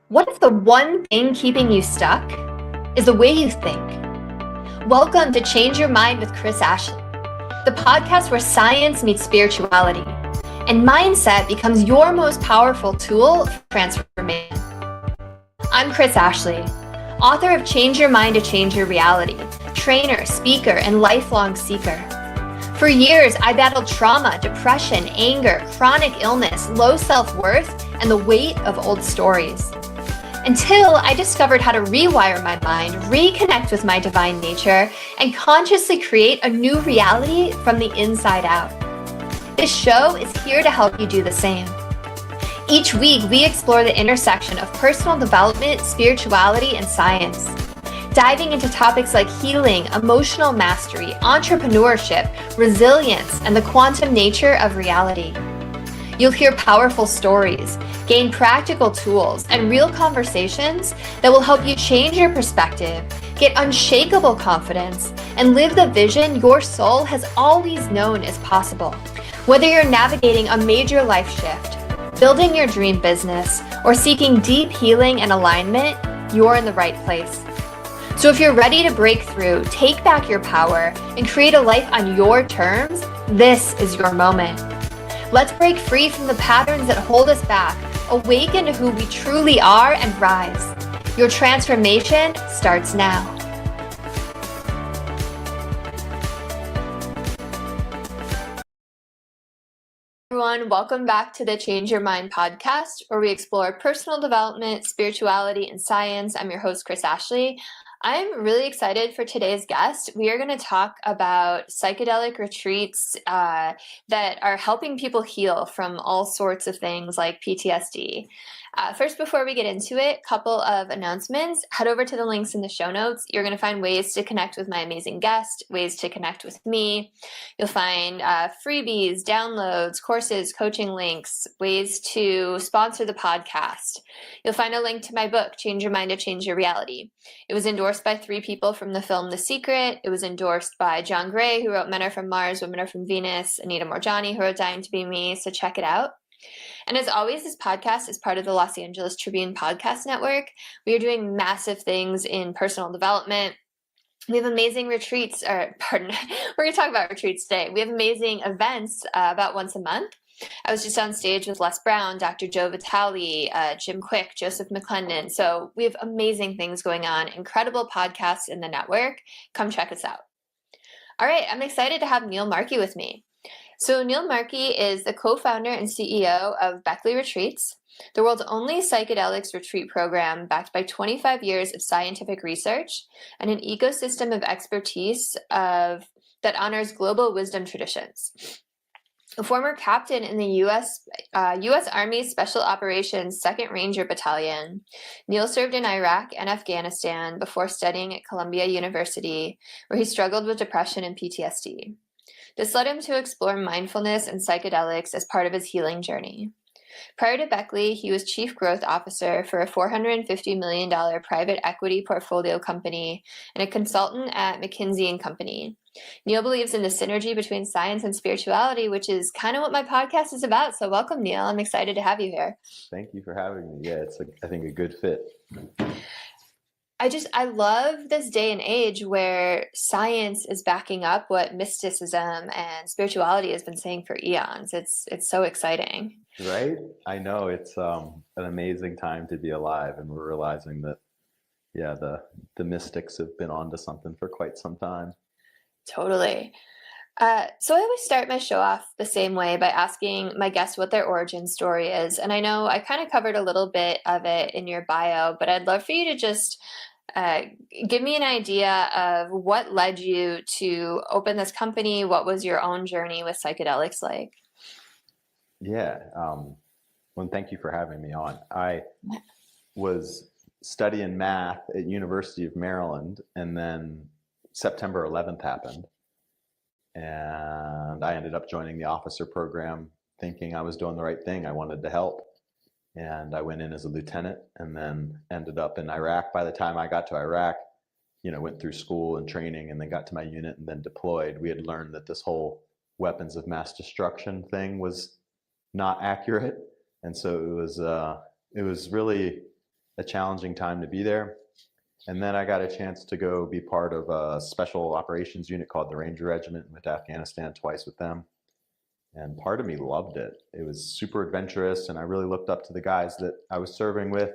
What if the one thing keeping you stuck is the way you think? Welcome to Change Your Mind with Chris Ashley, the podcast where science meets spirituality and mindset becomes your most powerful tool for transformation. I'm Chris Ashley, author of Change Your Mind to Change Your Reality, trainer, speaker, and lifelong seeker. For years, I battled trauma, depression, anger, chronic illness, low self-worth, and the weight of old stories. Until I discovered how to rewire my mind, reconnect with my divine nature, and consciously create a new reality from the inside out. This show is here to help you do the same. Each week, we explore the intersection of personal development, spirituality, and science, diving into topics like healing, emotional mastery, entrepreneurship, resilience, and the quantum nature of reality. You'll hear powerful stories, gain practical tools, and real conversations that will help you change your perspective, get unshakable confidence, and live the vision your soul has always known is possible. Whether you're navigating a major life shift, building your dream business, or seeking deep healing and alignment, you're in the right place. So if you're ready to break through, take back your power, and create a life on your terms, this is your moment. Let's break free from the patterns that hold us back, awaken to who we truly are, and rise. Your transformation starts now. Everyone, welcome back to the Change Your Mind podcast, where we explore personal development, spirituality, and science. I'm your host, Chris Ashley. I'm really excited for today's guest. We are going to talk about psychedelic retreats that are helping people heal from all sorts of things like PTSD. First, before we get into it, a couple of announcements. Head over to the links in the show notes. You're going to find ways to connect with my amazing guest, ways to connect with me. You'll find freebies, downloads, courses, coaching links, ways to sponsor the podcast. You'll find a link to my book, Change Your Mind to Change Your Reality. It was endorsed by 3 people from the film The Secret. It was endorsed by John Gray, who wrote Men Are From Mars, Women Are From Venus, Anita Morjani, who wrote Dying to Be Me, so check it out. And as always, this podcast is part of the Los Angeles Tribune Podcast Network. We are doing massive things in personal development. We have amazing retreats, we're going to talk about retreats today. We have amazing events about once a month. I was just on stage with Les Brown, Dr. Joe Vitale, Jim Quick, Joseph McClendon. So we have amazing things going on, incredible podcasts in the network. Come check us out. All right, I'm excited to have Neil Markey with me. So Neil Markey is the co-founder and CEO of Beckley Retreats, the world's only psychedelics retreat program backed by 25 years of scientific research and an ecosystem of expertise that honors global wisdom traditions. A former captain in the U.S. Army Special Operations 2nd Ranger Battalion, Neil served in Iraq and Afghanistan before studying at Columbia University, where he struggled with depression and PTSD. This led him to explore mindfulness and psychedelics as part of his healing journey. Prior to Beckley, he was Chief Growth Officer for a $450 million private equity portfolio company and a consultant at McKinsey Company. Neil believes in the synergy between science and spirituality, which is kind of what my podcast is about. So welcome, Neil. I'm excited to have you here. Thank you for having me. Yeah, it's, I think, a good fit. I love this day and age where science is backing up what mysticism and spirituality has been saying for eons. It's so exciting. Right? I know it's an amazing time to be alive, and we're realizing that, yeah, the mystics have been onto something for quite some time. Totally. So I always start my show off the same way by asking my guests what their origin story is. And I know I kind of covered a little bit of it in your bio, but I'd love for you to just give me an idea of what led you to open this company. What was your own journey with psychedelics like? Yeah. Well, thank you for having me on. I was studying math at University of Maryland, and then September 11th happened. And I ended up joining the officer program thinking I was doing the right thing. I wanted to help. And I went in as a lieutenant and then ended up in Iraq. By the time I got to Iraq, went through school and training and then got to my unit and then deployed. We had learned that this whole weapons of mass destruction thing was not accurate. And so it was really a challenging time to be there. And then I got a chance to go be part of a special operations unit called the Ranger Regiment. Went to Afghanistan twice with them. And part of me loved it. It was super adventurous, and I really looked up to the guys that I was serving with.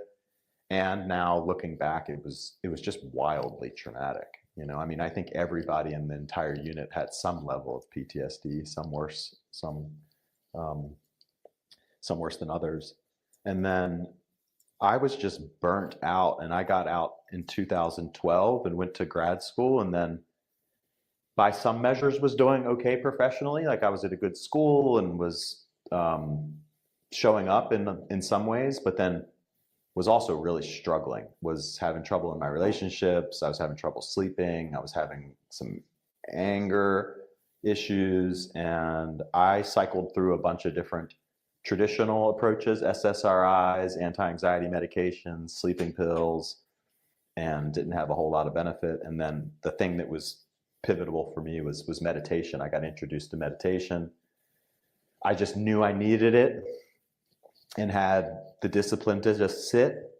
And now looking back, it was just wildly traumatic. You know, I mean, I think everybody in the entire unit had some level of PTSD, some worse, some worse than others. And then I was just burnt out, and I got out in 2012 and went to grad school, and then by some measures was doing okay professionally. Like I was at a good school and was showing up in some ways, but then was also really struggling, was having trouble in my relationships. I was having trouble sleeping. I was having some anger issues, and I cycled through a bunch of different traditional approaches, SSRIs, anti-anxiety medications, sleeping pills, and didn't have a whole lot of benefit. And then the thing that was pivotal for me was meditation. I got introduced to meditation. I just knew I needed it and had the discipline to just sit.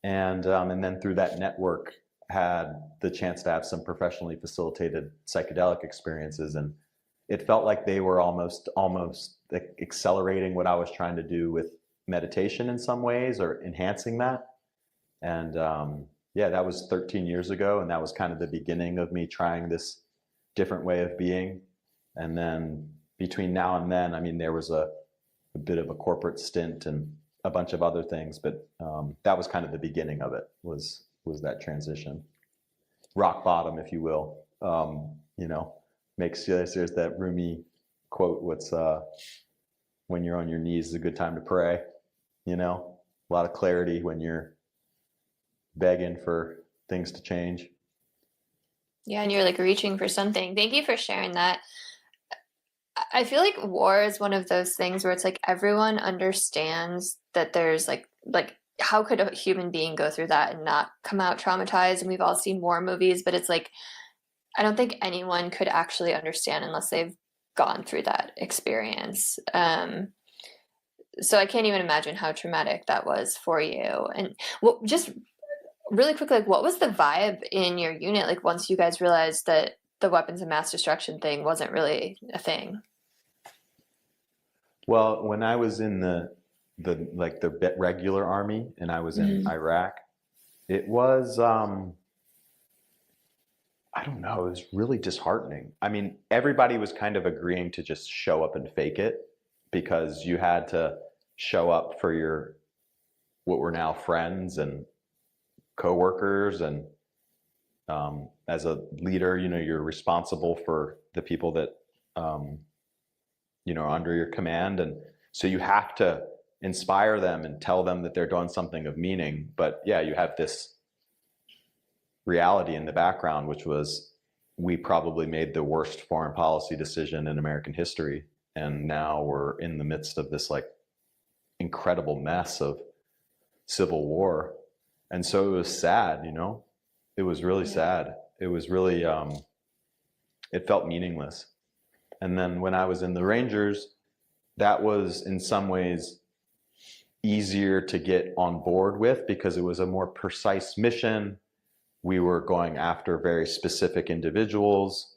And then through that network, had the chance to have some professionally facilitated psychedelic experiences. And it felt like they were almost accelerating what I was trying to do with meditation in some ways, or enhancing that. And yeah, that was 13 years ago. And that was kind of the beginning of me trying this different way of being. And then between now and then, I mean, there was a bit of a corporate stint and a bunch of other things, but that was kind of the beginning of it, was that transition. Rock bottom, if you will. You know, there's that Rumi quote, when you're on your knees is a good time to pray. You know, a lot of clarity when you're begging for things to change. Yeah, and you're like reaching for something. Thank you for sharing that. I feel like war is one of those things where it's like everyone understands that there's like how could a human being go through that and not come out traumatized? And we've all seen war movies, but it's like I don't think anyone could actually understand unless they've gone through that experience. So I can't even imagine how traumatic that was for you. And just really quickly, like, what was the vibe in your unit? Like once you guys realized that the weapons of mass destruction thing wasn't really a thing? Well, when I was in the regular army and I was in Iraq, it was, I don't know, it was really disheartening. I mean, everybody was kind of agreeing to just show up and fake it, because you had to show up for your, what were now friends and coworkers. And as a leader, you know, you're responsible for the people that, you know, are under your command. And so you have to inspire them and tell them that they're doing something of meaning. But yeah, you have this reality in the background, which was, we probably made the worst foreign policy decision in American history. And now we're in the midst of this like incredible mess of civil war. And so it was sad, you know, it was really sad. It was really, it felt meaningless. And then when I was in the Rangers, that was in some ways easier to get on board with, because it was a more precise mission. We were going after very specific individuals.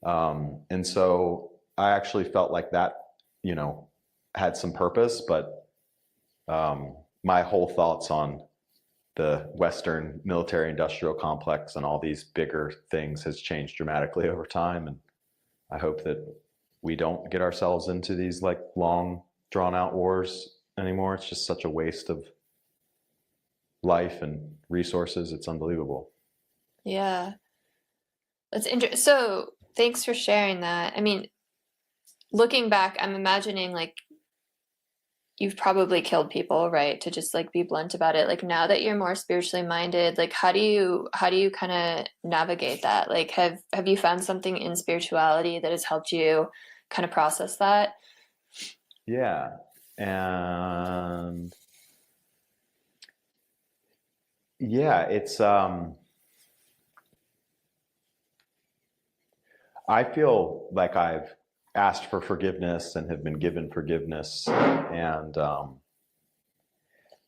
And so I actually felt like that, you know, had some purpose. But my whole thoughts on the Western military industrial complex and all these bigger things has changed dramatically over time. And I hope that we don't get ourselves into these like long drawn out wars anymore. It's just such a waste of life and resources. It's unbelievable. Yeah. That's interesting. So thanks for sharing that. I mean, looking back, I'm imagining like you've probably killed people, right? To just like be blunt about it. Like now that you're more spiritually minded, like how do you kind of navigate that? Like have you found something in spirituality that has helped you kind of process that? Yeah. And yeah, it's I feel like I've asked for forgiveness and have been given forgiveness. And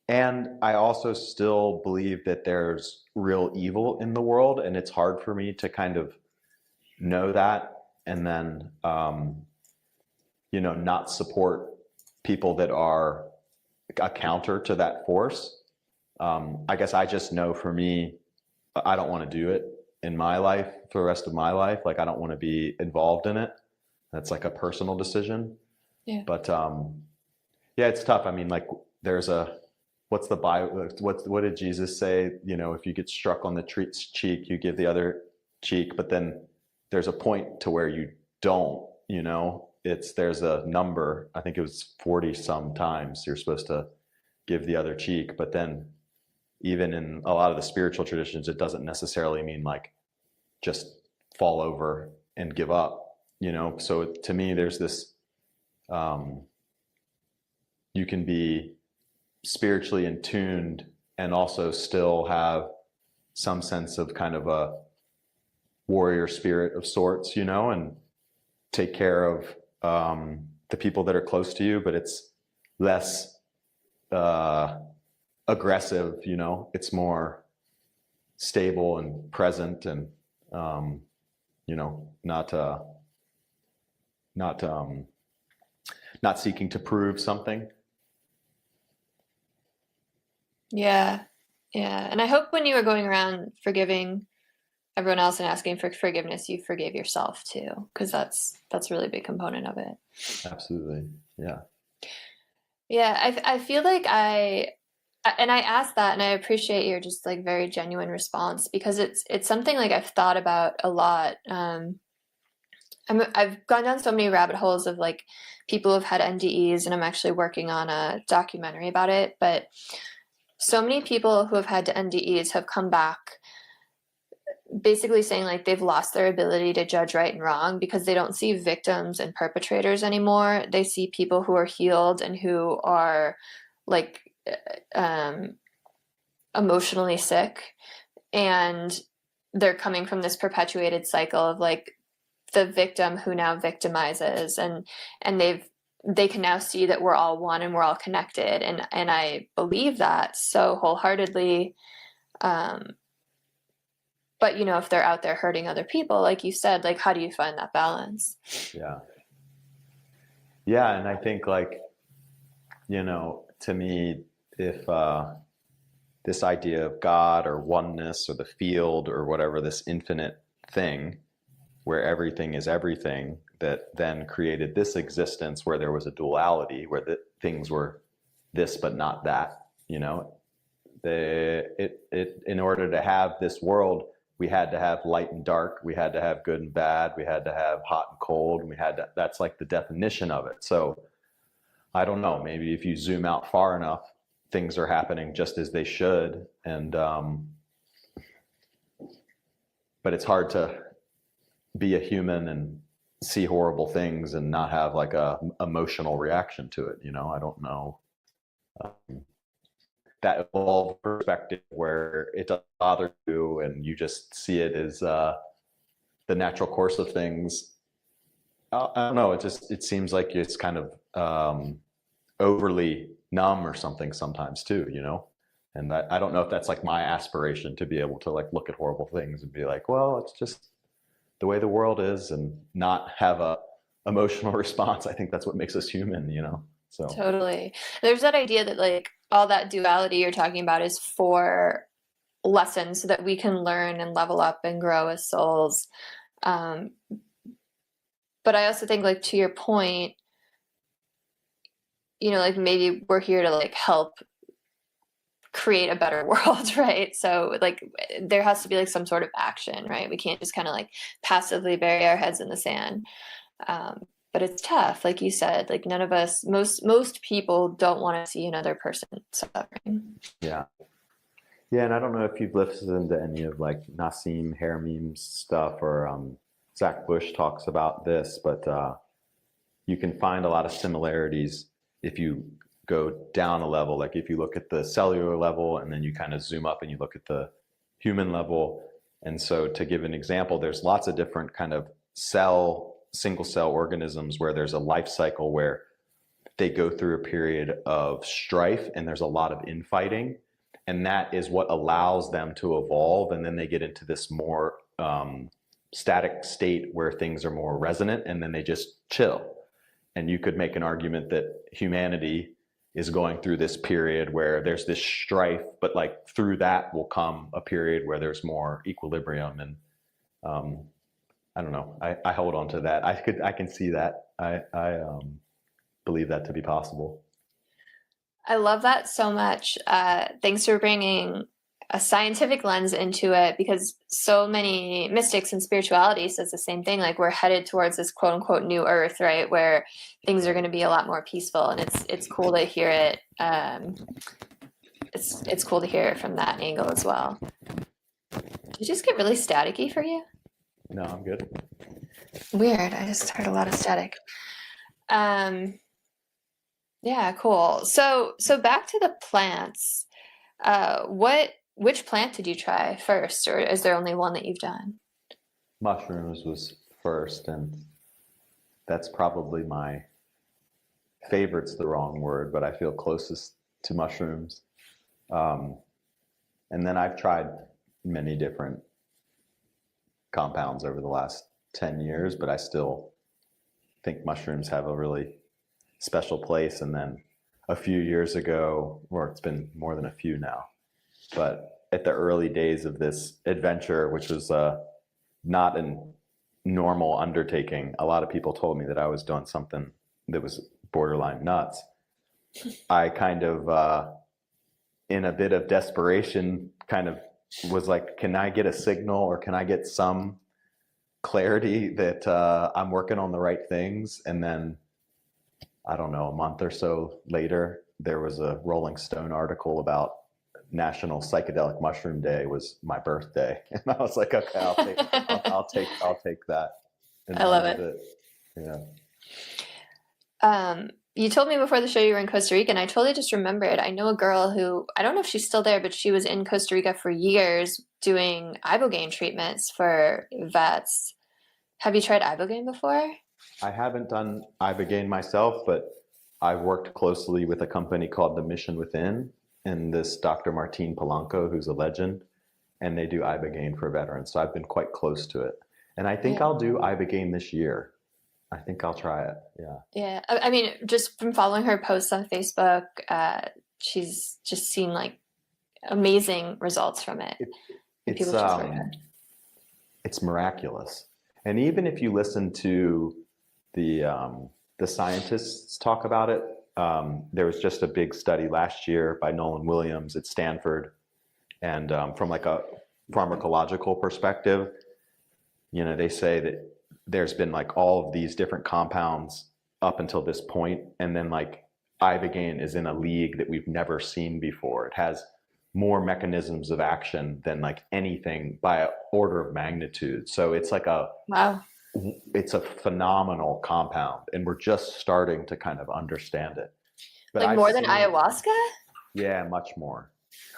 And I also still believe that there's real evil in the world, and it's hard for me to kind of know that and then, not support people that are a counter to that force. I guess I just know for me, I don't want to do it in my life for the rest of my life. Like, I don't want to be involved in it. That's like a personal decision. Yeah. But yeah, it's tough. I mean, like, there's what's the Bible? What did Jesus say? If you get struck on the cheek, you give the other cheek. But then there's a point to where you don't. There's a number. I think it was 40 some times you're supposed to give the other cheek. But then, even in a lot of the spiritual traditions, it doesn't necessarily mean like just fall over and give up. So to me, there's this. You can be spiritually in tuned and also still have some sense of kind of a warrior spirit of sorts, and take care of the people that are close to you, but it's less aggressive, it's more stable and present and, not seeking to prove something. Yeah. And I hope when you were going around forgiving everyone else and asking for forgiveness, you forgave yourself too, because that's a really big component of it. Absolutely. Yeah. Yeah. I feel like I asked that, and I appreciate your just like very genuine response, because it's something like I've thought about a lot. I've gone down so many rabbit holes of like people who've had NDEs, and I'm actually working on a documentary about it. But so many people who have had NDEs have come back basically saying like they've lost their ability to judge right and wrong, because they don't see victims and perpetrators anymore. They see people who are healed and who are like emotionally sick, and they're coming from this perpetuated cycle of like the victim who now victimizes, and they can now see that we're all one and we're all connected, and I believe that so wholeheartedly. But if they're out there hurting other people, like you said, like, how do you find that balance? Yeah, and I think like, to me, if this idea of God or oneness or the field or whatever, this infinite thing where everything is everything, that then created this existence where there was a duality, where the things were this but not that, in order to have this world, we had to have light and dark, we had to have good and bad, we had to have hot and cold, and that's like the definition of it. So I don't know, maybe if you zoom out far enough, things are happening just as they should. And but it's hard to be a human and see horrible things and not have like a emotional reaction to it. I don't know. That evolved perspective where it doesn't bother you and you just see it as the natural course of things. I don't know. It seems like it's kind of overly numb or something sometimes too, and I don't know if that's like my aspiration, to be able to like look at horrible things and be like, well, it's just the way the world is, and not have a emotional response. I think that's what makes us human, so. Totally. There's that idea that like all that duality you're talking about is for lessons so that we can learn and level up and grow as souls. But I also think, like, to your point, like maybe we're here to like help create a better world, right? So like there has to be like some sort of action, right? We can't just kind of like passively bury our heads in the sand. But it's tough, like you said, like none of us, most people don't want to see another person suffering. Yeah, and I don't know if you've listened to any of like Nassim Haramim's stuff, or Zach Bush talks about this, but you can find a lot of similarities if you go down a level. Like if you look at the cellular level and then you kind of zoom up and you look at the human level. And so, to give an example, there's lots of different kind of single cell organisms where there's a life cycle where they go through a period of strife and there's a lot of infighting. And that is what allows them to evolve. And then they get into this more static state where things are more resonant, and then they just chill. And you could make an argument that humanity is going through this period where there's this strife, but like through that will come a period where there's more equilibrium. And I don't know. I hold on to that. I can see that. I believe that to be possible. I love that so much. Thanks for bringing a scientific lens into it, because so many mystics and spirituality says the same thing. Like, we're headed towards this quote unquote new earth, right? Where things are going to be a lot more peaceful, and it's cool to hear it. It's cool to hear it from that angle as well. Did it just get really staticky for you? No, I'm good. Weird. I just heard a lot of static. Yeah, cool. So back to the plants. Which plant did you try first, or is there only one that you've done? Mushrooms was first, and that's probably my favorite's the wrong word, but I feel closest to mushrooms. And then I've tried many different compounds over the last 10 years, but I still think mushrooms have a really special place. And then a few years ago, or it's been more than a few now, but at the early days of this adventure, which was not a normal undertaking, a lot of people told me that I was doing something that was borderline nuts. I kind of, in a bit of desperation, kind of was like, can I get a signal, or can I get some clarity that I'm working on the right things? And then, I don't know, a month or so later, there was a Rolling Stone article about National Psychedelic Mushroom Day was my birthday. And I was like, okay, I'll take that. And I love it. Yeah. You told me before the show you were in Costa Rica, and I totally just remembered. I know a girl who, I don't know if she's still there, but she was in Costa Rica for years doing ibogaine treatments for vets. Have you tried ibogaine before? I haven't done ibogaine myself, but I've worked closely with a company called The Mission Within, and this Dr. Martin Polanco, who's a legend, and they do ibogaine for veterans. So I've been quite close to it. And I think I'll do ibogaine this year. I think I'll try it. Yeah. Yeah. I mean, just from following her posts on Facebook, she's just seen like amazing results from it. It's miraculous. And even if you listen to the scientists talk about it, there was just a big study last year by Nolan Williams at Stanford. And from like a pharmacological perspective, they say that there's been like all of these different compounds up until this point, and then like ibogaine is in a league that we've never seen before. It has more mechanisms of action than like anything by an order of magnitude. So it's like it's a phenomenal compound, and we're just starting to kind of understand it. But like more than ayahuasca? Yeah, much more.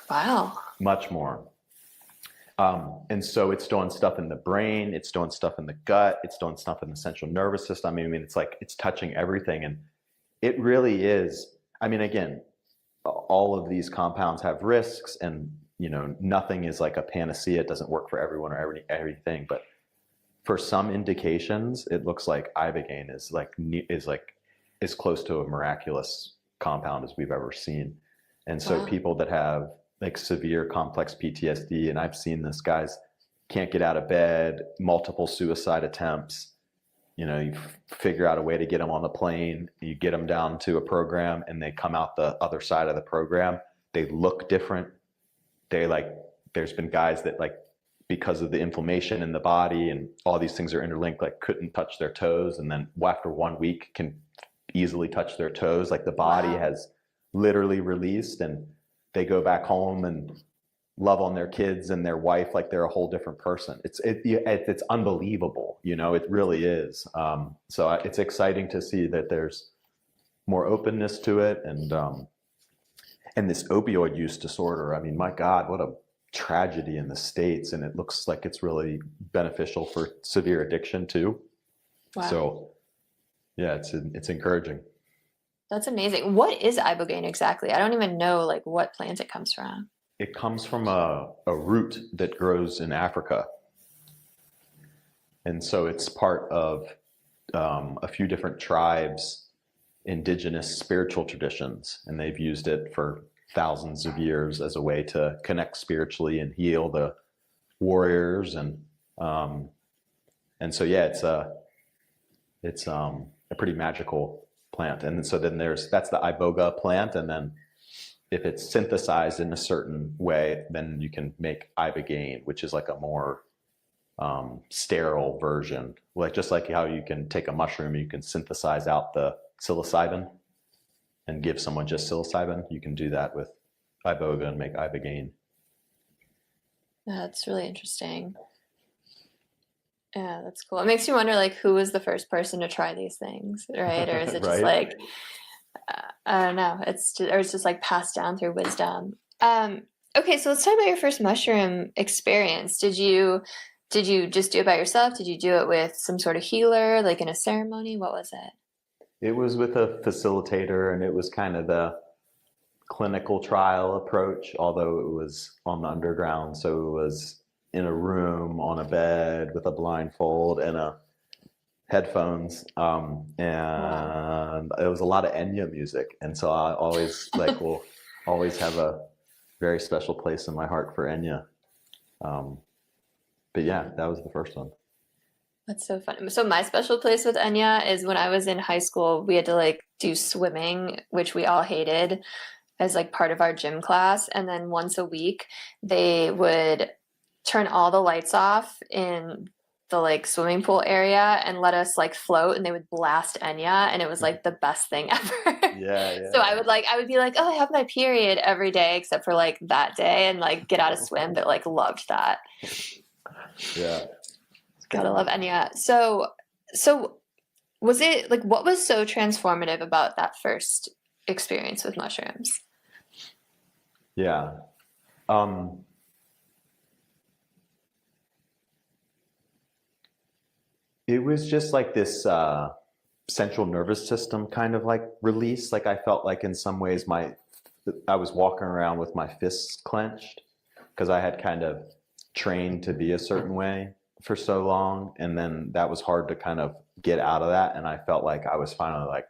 Wow. Much more. And so it's doing stuff in the brain, it's doing stuff in the gut, it's doing stuff in the central nervous system. I mean, it's like, it's touching everything. And it really is, I mean, again, all of these compounds have risks, and, nothing is like a panacea. It doesn't work for everyone or everything. But for some indications, it looks like ibogaine is as close to a miraculous compound as we've ever seen. And so people that have like severe complex PTSD, and I've seen this, guys can't get out of bed, multiple suicide attempts, you figure out a way to get them on the plane, you get them down to a program, and they come out the other side of the program, they look different. There's been guys that like, because of the inflammation in the body and all these things are interlinked, like couldn't touch their toes, and then after 1 week can easily touch their toes. Like the body has literally released, and they go back home and love on their kids and their wife like they're a whole different person. It's unbelievable, it really is. So it's exciting to see that there's more openness to it, and this opioid use disorder. I mean, my God, what a tragedy in the States, and it looks like it's really beneficial for severe addiction too. Wow. So yeah, it's encouraging. That's amazing. What is ibogaine exactly? I don't even know like what plant it comes from. It comes from a root that grows in Africa. And so it's part of a few different tribes' indigenous spiritual traditions. And they've used it for thousands of years as a way to connect spiritually and heal the warriors. And so, yeah, it's a pretty magical plant. And so then that's the iboga plant. And then if it's synthesized in a certain way, then you can make ibogaine, which is like a more sterile version. Like just like how you can take a mushroom, you can synthesize out the psilocybin and give someone just psilocybin. You can do that with iboga and make ibogaine. That's really interesting. Yeah, that's cool. It makes you wonder, like, who was the first person to try these things, right? Or is it just Right? like, I don't know, it's just like passed down through wisdom. Okay, so let's talk about your first mushroom experience. Did you just do it by yourself? Did you do it with some sort of healer, like in a ceremony? What was it? It was with a facilitator, and it was kind of the clinical trial approach, although it was on the underground. So it was in a room on a bed with a blindfold and headphones, and it was a lot of Enya music. And so I always will always have a very special place in my heart for Enya. But yeah, that was the first one. That's so fun. So my special place with Enya is when I was in high school, we had to like do swimming, which we all hated, as like part of our gym class. And then once a week, they would turn all the lights off in the like swimming pool area and let us like float, and they would blast Enya, and it was like the best thing ever. Yeah. So I would be like, oh, I have my period every day except for like that day, and like get out of swim, but like loved that. Yeah. Gotta love Enya. So was it like, what was so transformative about that first experience with mushrooms? Yeah. It was just like this central nervous system kind of like release. Like I felt like in some ways I was walking around with my fists clenched because I had kind of trained to be a certain way for so long. And then that was hard to kind of get out of that. And I felt like I was finally like,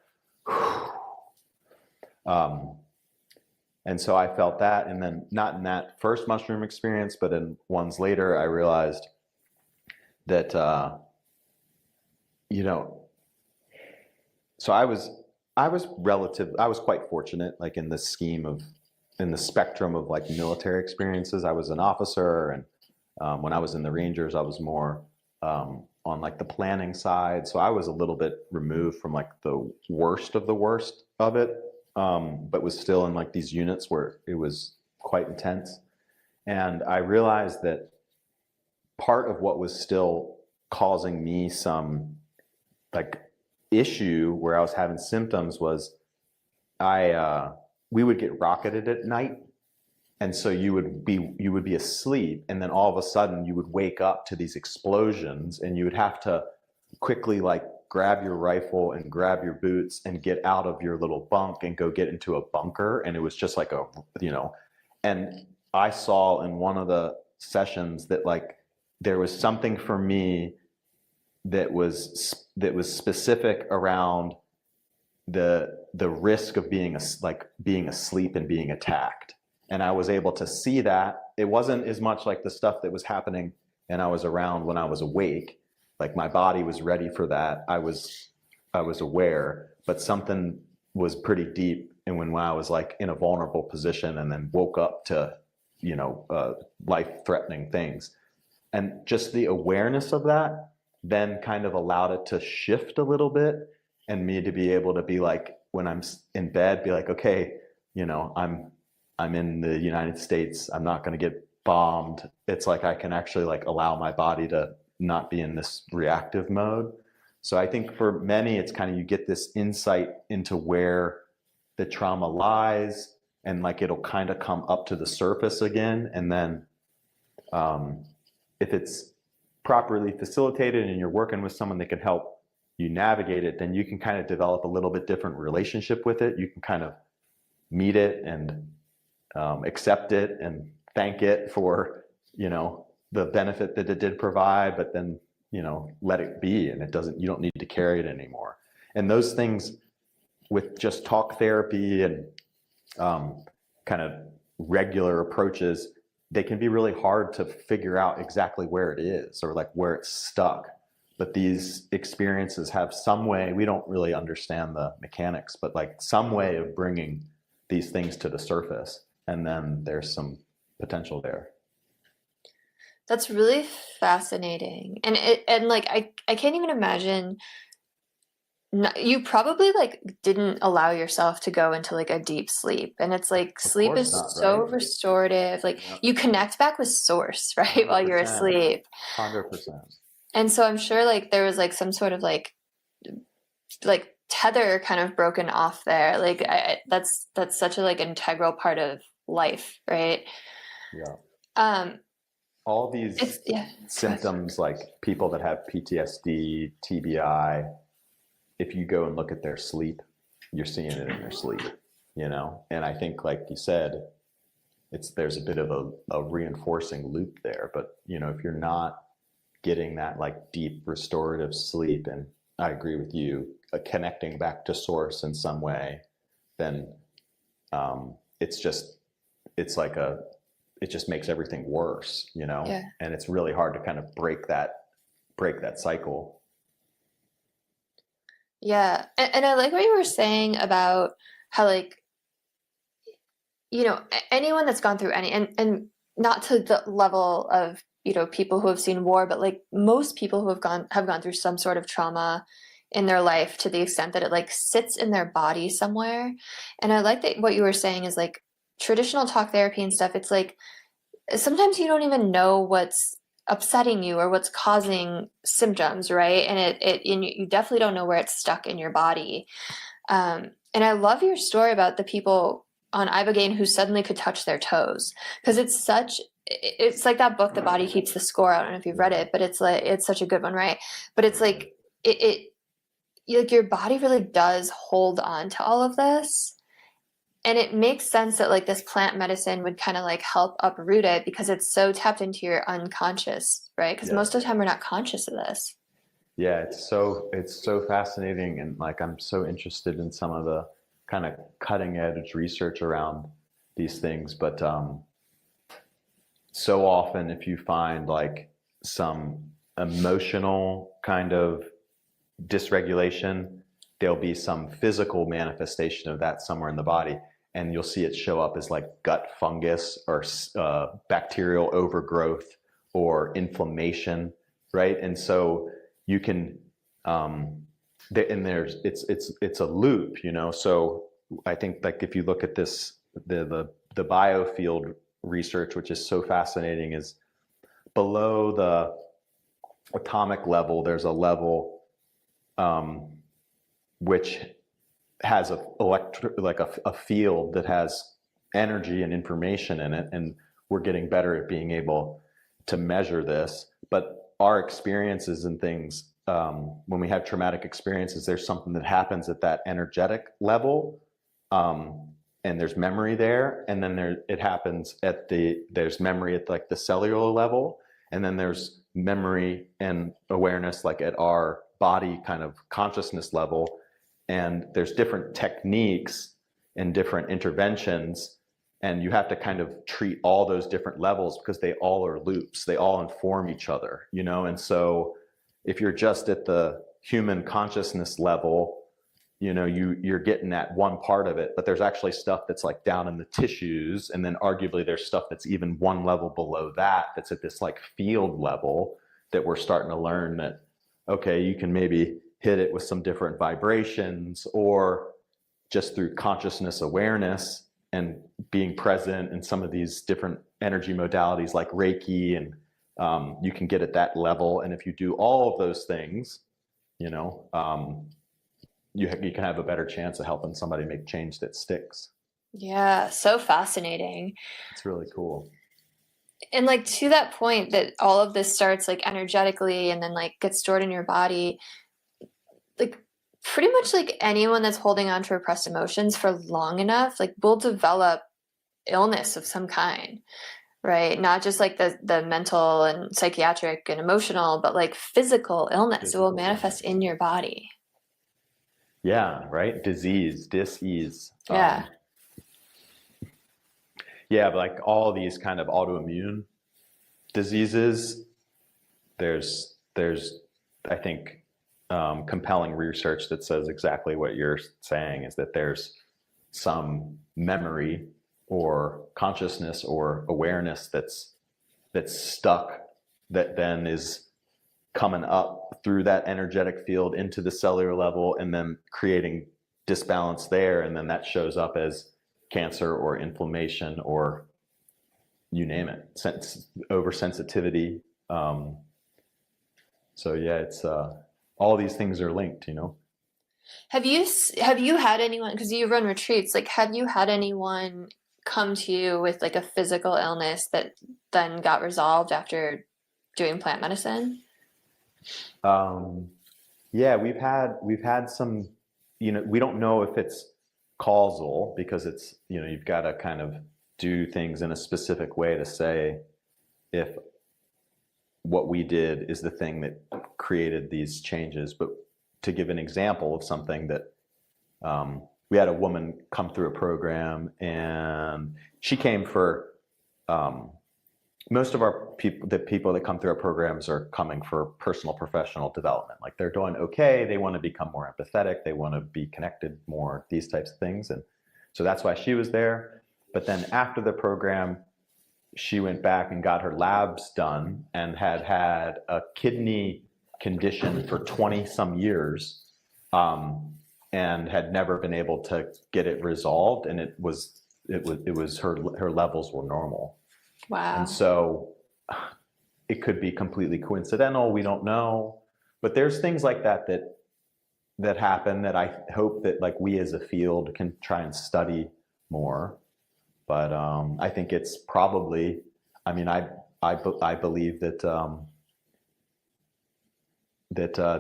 and so I felt that. And then not in that first mushroom experience, but in ones later, I realized that, so I was quite fortunate, like in the spectrum of like military experiences. I was an officer, and when I was in the Rangers, I was more on like the planning side. So I was a little bit removed from like the worst of it, but was still in like these units where it was quite intense. And I realized that part of what was still causing me some like issue where I was having symptoms was we would get rocketed at night. And so you would be asleep, and then all of a sudden you would wake up to these explosions, and you would have to quickly like grab your rifle and grab your boots and get out of your little bunk and go get into a bunker. And it was just like and I saw in one of the sessions that like there was something for me that was specific around the risk of being asleep and being attacked. And I was able to see that. It wasn't as much like the stuff that was happening and I was around when I was awake. Like my body was ready for that. I was aware, but something was pretty deep. And when I was like in a vulnerable position and then woke up to, life-threatening things. And just the awareness of that then kind of allowed it to shift a little bit, and me to be able to be like, when I'm in bed, be like, okay, I'm in the United States. I'm not going to get bombed. It's like I can actually like allow my body to not be in this reactive mode. So I think for many, it's kind of, you get this insight into where the trauma lies, and like it'll kind of come up to the surface again. And then if it's properly facilitated and you're working with someone that can help you navigate it, then you can kind of develop a little bit different relationship with it. You can kind of meet it and accept it and thank it for, the benefit that it did provide, but then, let it be. And you don't need to carry it anymore. And those things with just talk therapy and kind of regular approaches, they can be really hard to figure out exactly where it is or like where it's stuck. But these experiences have some way, we don't really understand the mechanics, but like some way of bringing these things to the surface. And then there's some potential there. That's really fascinating. And I can't even imagine, you probably like didn't allow yourself to go into like a deep sleep. And it's like sleep is so restorative. Like you connect back with source, right? While you're asleep. 100%. And so I'm sure like there was like some sort of like tether kind of broken off there. Like that's such a like integral part of life, right? Yeah. All these symptoms, like people that have PTSD, TBI, if you go and look at their sleep, you're seeing it in their sleep, And I think, like you said, there's a bit of a reinforcing loop there. But, if you're not getting that like deep restorative sleep, and I agree with you, connecting back to source in some way, then it just makes everything worse, Yeah. And it's really hard to kind of break that cycle. Yeah. And I like what you were saying about how like, anyone that's gone through any, and not to the level of, people who have seen war, but like most people who have gone through some sort of trauma in their life to the extent that it like sits in their body somewhere. And I like that what you were saying is like traditional talk therapy and stuff. It's like, sometimes you don't even know what's upsetting you or what's causing symptoms, right? And you definitely don't know where it's stuck in your body. And I love your story about the people on Ibogaine who suddenly could touch their toes, because it's like that book, The Body Keeps the Score. I don't know if you've read it, but it's such a good one, right? But it's like like your body really does hold on to all of this. And it makes sense that like this plant medicine would kind of like help uproot it because it's so tapped into your unconscious, right? Because most of the time we're not conscious of this. Yeah, it's so fascinating, and like I'm so interested in some of the kind of cutting edge research around these things. But so often, if you find like some emotional kind of dysregulation, there'll be some physical manifestation of that somewhere in the body. And you'll see it show up as like gut fungus or bacterial overgrowth or inflammation, right? And so you can, it's a loop, So I think like if you look at this, the biofield research, which is so fascinating, is below the atomic level, there's a level which has a field that has energy and information in it, and we're getting better at being able to measure this. But our experiences and things, when we have traumatic experiences, there's something that happens at that energetic level, and there's memory there, and then it happens there's memory at like the cellular level, and then there's memory and awareness like at our body kind of consciousness level. And there's different techniques and different interventions, and you have to kind of treat all those different levels because they all are loops. They all inform each other, And so if you're just at the human consciousness level, you're getting at one part of it, but there's actually stuff that's like down in the tissues. And then arguably there's stuff that's even one level below that's at this like field level that we're starting to learn that, okay, you can maybe hit it with some different vibrations, or just through consciousness awareness and being present in some of these different energy modalities like Reiki, and you can get at that level. And if you do all of those things, you can have a better chance of helping somebody make change that sticks. Yeah, so fascinating. It's really cool. And like to that point that all of this starts like energetically and then like gets stored in your body, like pretty much like anyone that's holding on to repressed emotions for long enough, like will develop illness of some kind, right? Not just like the mental and psychiatric and emotional, but like physical illness. It will manifest in your body. Yeah, right. Disease, dis-ease. Yeah. Yeah, but like all these kind of autoimmune diseases, there's I think compelling research that says exactly what you're saying, is that there's some memory or consciousness or awareness that's stuck, that then is coming up through that energetic field into the cellular level and then creating disbalance there, and then that shows up as cancer or inflammation or you name it, oversensitivity. So yeah, it's all these things are linked, you know. Have you had anyone, because you run retreats, like have you had anyone come to you with like a physical illness that then got resolved after doing plant medicine? Yeah, we've had some, you know, we don't know if it's causal, because it's, you know, you've got to kind of do things in a specific way to say if what we did is the thing that created these changes. But to give an example of something that we had a woman come through a program, and she came for most of our people, the people that come through our programs are coming for personal professional development. Like they're doing okay, they want to become more empathetic, they want to be connected more, these types of things. And so that's why she was there. But then after the program, she went back and got her labs done and had had a kidney condition for 20 some years, and had never been able to get it resolved. And it was her levels were normal. Wow. And so it could be completely coincidental. We don't know, but there's things like that happen that I hope that like we as a field can try and study more. But I think it's probably, I mean, I believe that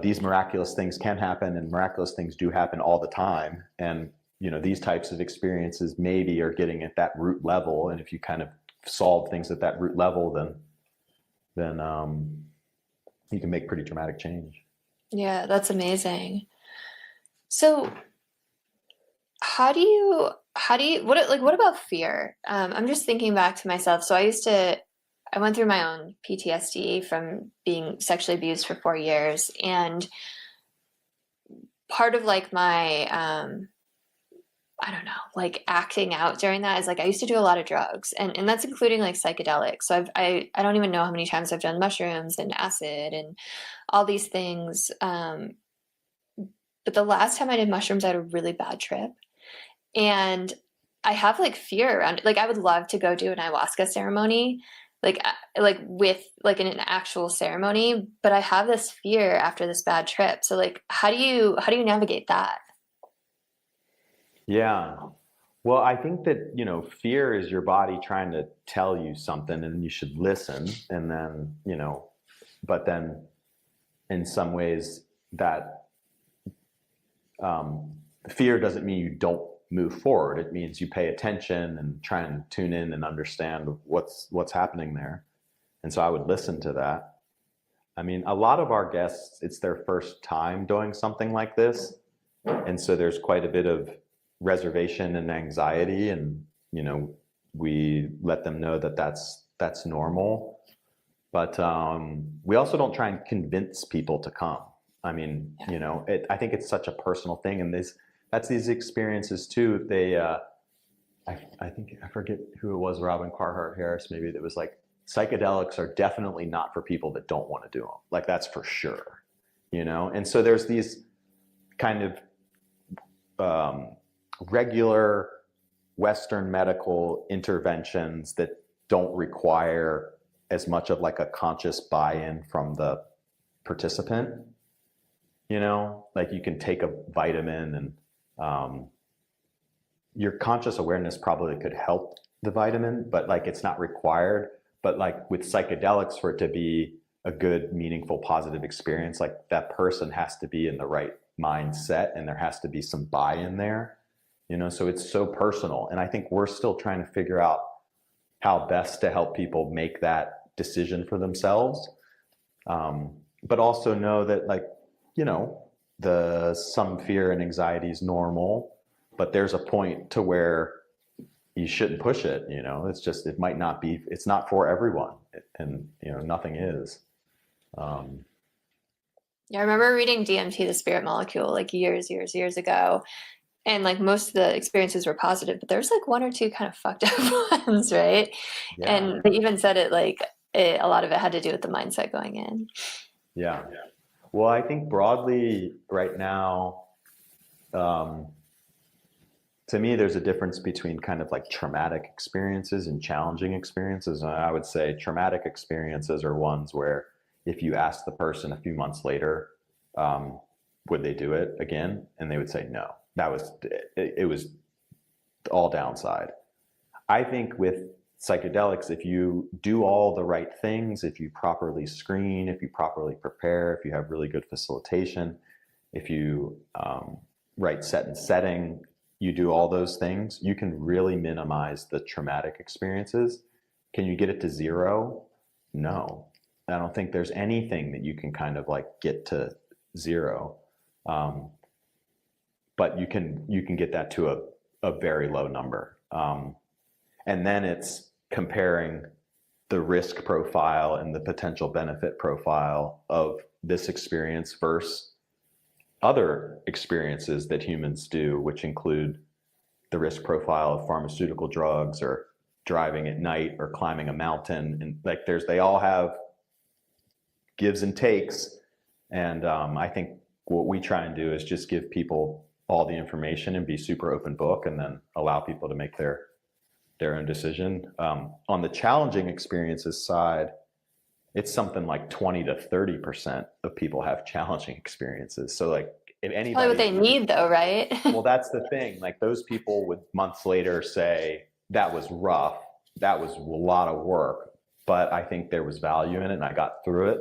these miraculous things can happen, and miraculous things do happen all the time. And, you know, these types of experiences maybe are getting at that root level. And if you kind of solve things at that root level, then you can make pretty dramatic change. Yeah, that's amazing. So what about fear? I'm just thinking back to myself. So I went through my own PTSD from being sexually abused for 4 years. And part of like my, I don't know, like acting out during that is like, I used to do a lot of drugs, and that's including like psychedelics. So I don't even know how many times I've done mushrooms and acid and all these things. But the last time I did mushrooms, I had a really bad trip. And I have like fear around it. Like I would love to go do an ayahuasca ceremony, like with like an actual ceremony, but I have this fear after this bad trip. So like, how do you navigate that? Yeah. Well, I think that, you know, fear is your body trying to tell you something, and you should listen. And then, you know, but then in some ways that fear doesn't mean you don't move forward. It means you pay attention and try and tune in and understand what's happening there. And so I would listen to that. I mean, a lot of our guests, it's their first time doing something like this. And so there's quite a bit of reservation and anxiety, and, you know, we let them know that that's normal. But we also don't try and convince people to come. I mean, yeah. You know, I think it's such a personal thing, and that's these experiences too. They, I think, I forget who it was, Robin Carhart Harris, maybe, that was like, psychedelics are definitely not for people that don't want to do them. Like, that's for sure, you know? And so there's these kind of regular Western medical interventions that don't require as much of like a conscious buy-in from the participant. You know, like you can take a vitamin, and your conscious awareness probably could help the vitamin, but like it's not required. But like with psychedelics, for it to be a good, meaningful, positive experience, like that person has to be in the right mindset and there has to be some buy-in there, so it's so personal. And I think we're still trying to figure out how best to help people make that decision for themselves. But also know that, like, some fear and anxiety is normal, but there's a point to where you shouldn't push it. It might not be, it's not for everyone, and nothing is. Yeah, I remember reading DMT, the Spirit Molecule, like years ago. And like most of the experiences were positive, but there's like one or two kind of fucked up ones, right? Yeah. And they even said it like a lot of it had to do with the mindset going in. Yeah. Well, I think broadly right now, to me, there's a difference between kind of like traumatic experiences and challenging experiences. And I would say traumatic experiences are ones where if you ask the person a few months later, would they do it again? And they would say no. It was all downside. I think with psychedelics, if you do all the right things, if you properly screen, if you properly prepare, if you have really good facilitation, if you right set and setting, you do all those things, you can really minimize the traumatic experiences. Can you get it to zero? No. I don't think there's anything that you can kind of like get to zero. But you can get that to a very low number. And then it's comparing the risk profile and the potential benefit profile of this experience versus other experiences that humans do, which include the risk profile of pharmaceutical drugs or driving at night or climbing a mountain. And like they all have gives and takes. And I think what we try and do is just give people all the information and be super open book, and then allow people to make their own decision. On the challenging experiences side, it's something like 20 to 30% of people have challenging experiences. So like if anybody, Probably what they need though, right? Well, that's the thing. Like those people would months later say, that was rough. That was a lot of work, but I think there was value in it and I got through it.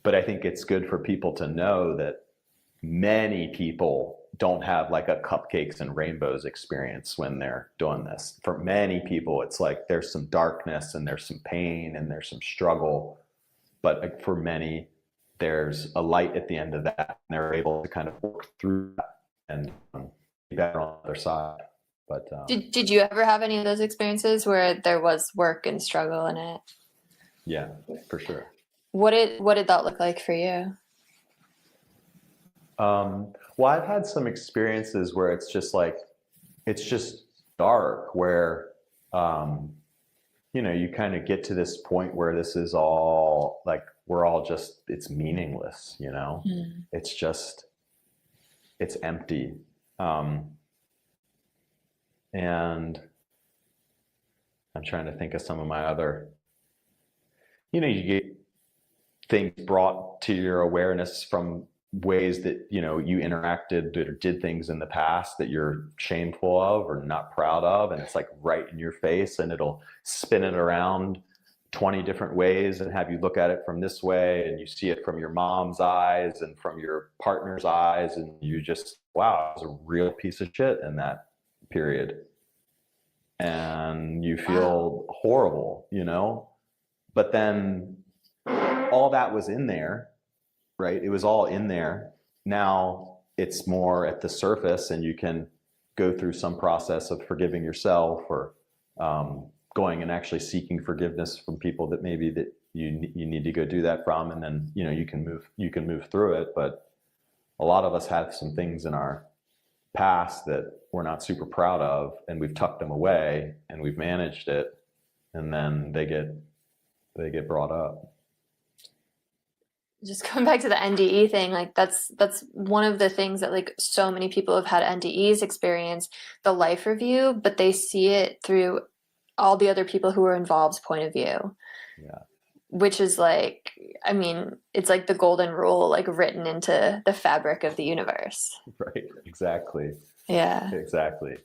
But I think it's good for people to know that many people don't have like a cupcakes and rainbows experience when they're doing this. For many people, it's like there's some darkness and there's some pain and there's some struggle. But like for many, there's a light at the end of that, and they're able to kind of work through that and be better on the other side. But did you ever have any of those experiences where there was work and struggle in it? Yeah, for sure. What did that look like for you? Well, I've had some experiences where it's just dark, where, you kind of get to this point where this is all like, it's meaningless, it's empty. And I'm trying to think of some of my other, you get things brought to your awareness from ways that you interacted or did things in the past that you're shameful of or not proud of, and it's like right in your face, and it'll spin it around 20 different ways and have you look at it from this way, and you see it from your mom's eyes and from your partner's eyes, and you just, wow, I was a real piece of shit in that period, and you feel horrible, but then all that was in there. Right? It was all in there. Now it's more at the surface, and you can go through some process of forgiving yourself, or going and actually seeking forgiveness from people that maybe that you need to go do that from, and then you can move through it. But a lot of us have some things in our past that we're not super proud of, and we've tucked them away and we've managed it, and then they get brought up. Just going back to the NDE thing, like that's one of the things that like so many people have had NDEs experience the life review, but they see it through all the other people who were involved's point of view. Yeah. Which is like, I mean, it's like the golden rule, like written into the fabric of the universe. Right. Exactly. Yeah. Exactly.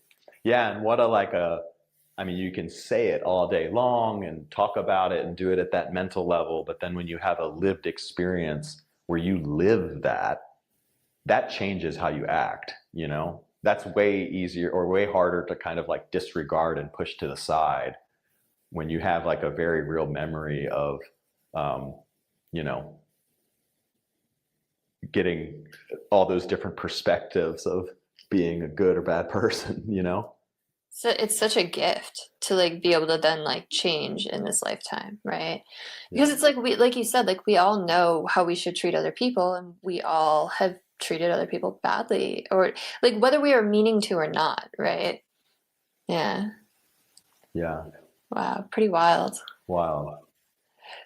Yeah. And what a I mean, you can say it all day long and talk about it and do it at that mental level, but then when you have a lived experience where you live that, that changes how you act, you know? That's way easier or way harder to kind of like disregard and push to the side when you have like a very real memory of, you know, getting all those different perspectives of being a good or bad person, you know? So it's such a gift to like be able to then like change in this lifetime, right? Because Yeah. it's like like you said, like we all know how we should treat other people, and we all have treated other people badly, or like whether we are meaning to or not, right? Yeah. Yeah. Wow, pretty wild. Wow.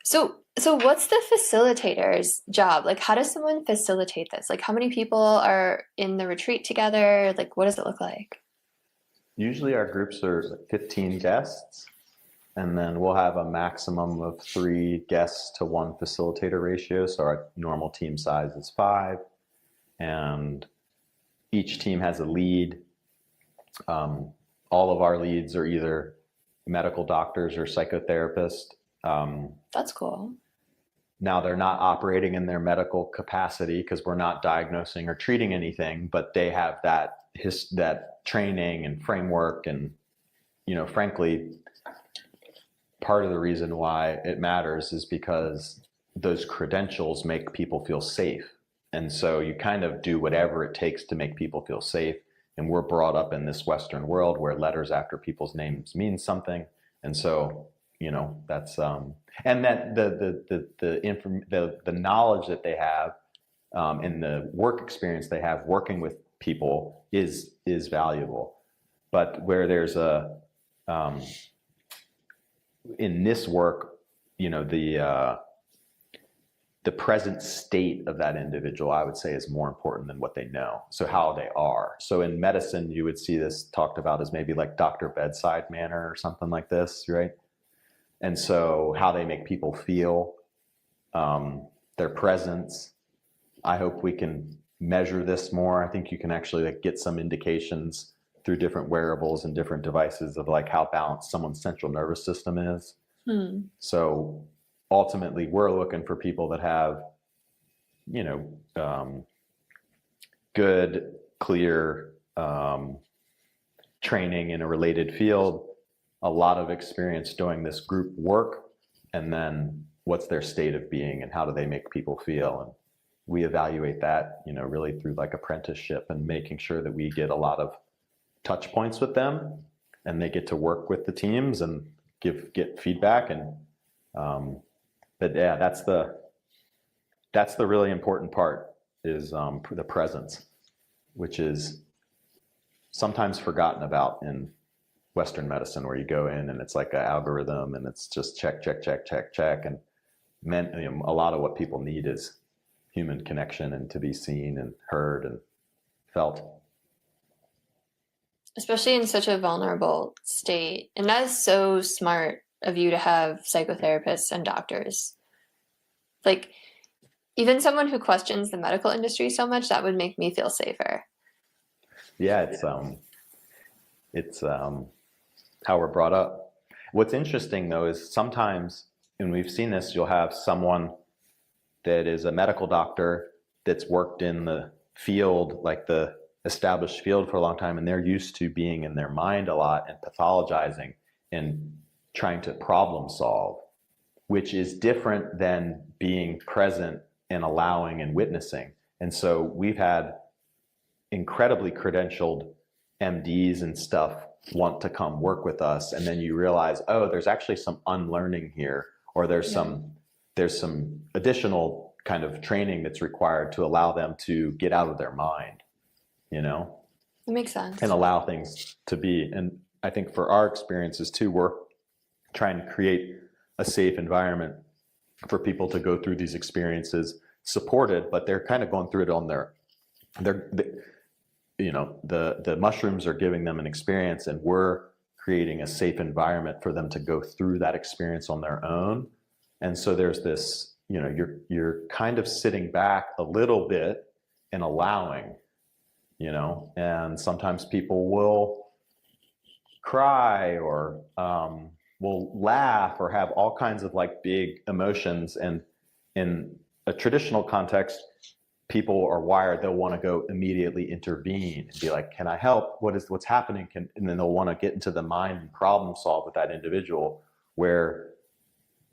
So what's the facilitator's job? Like how does someone facilitate this? Like how many people are in the retreat together? Like what does it look like? Usually our groups are 15 guests, and then we'll have a maximum of 3 guests to 1 facilitator ratio. So our normal team size is 5, and each team has a lead. All of our leads are either medical doctors or psychotherapists. That's cool. Now they're not operating in their medical capacity because we're not diagnosing or treating anything, but they have that training and framework. And, you know, frankly, part of the reason why it matters is because those credentials make people feel safe. And so you kind of do whatever it takes to make people feel safe. And we're brought up in this Western world where letters after people's names mean something. And so, you know, that's, and that the knowledge that they have, and the work experience they have working with people is valuable. But where there's in this work, you know, the present state of that individual, I would say, is more important than what they know. So how they are. So in medicine, you would see this talked about as maybe like doctor bedside manner or something like this, right? And so how they make people feel, their presence. I hope we can measure this more. I think you can actually like get some indications through different wearables and different devices of like how balanced someone's central nervous system is. So ultimately, we're looking for people that have, you know, good, clear training in a related field, a lot of experience doing this group work, and then what's their state of being and how do they make people feel. And we evaluate that, you know, really through like apprenticeship and making sure that we get a lot of touch points with them and they get to work with the teams and get feedback. And but yeah, that's the really important part is the presence, which is sometimes forgotten about in Western medicine, where you go in and it's like an algorithm and it's just check, check, check, check, check. And you know, a lot of what people need is human connection and to be seen and heard and felt. Especially in such a vulnerable state. And that is so smart of you to have psychotherapists and doctors. Like, even someone who questions the medical industry so much, that would make me feel safer. Yeah, it's how we're brought up. What's interesting though is sometimes, and we've seen this, you'll have someone that is a medical doctor that's worked in the field, like the established field for a long time, and they're used to being in their mind a lot and pathologizing and trying to problem solve, which is different than being present and allowing and witnessing. And so we've had incredibly credentialed MDs and stuff want to come work with us, and then you realize, oh, there's actually some unlearning here, or there's some additional kind of training that's required to allow them to get out of their mind, you know? That makes sense. And allow things to be. And I think for our experiences too, we're trying to create a safe environment for people to go through these experiences supported, but they're kind of going through it on you know, the mushrooms are giving them an experience, and we're creating a safe environment for them to go through that experience on their own. And so there's this, you know, you're kind of sitting back a little bit and allowing, you know, and sometimes people will cry or will laugh or have all kinds of like big emotions. And in a traditional context, people are wired, they'll want to go immediately intervene and be like, can I help? What's happening? And then they'll want to get into the mind and problem solve with that individual, where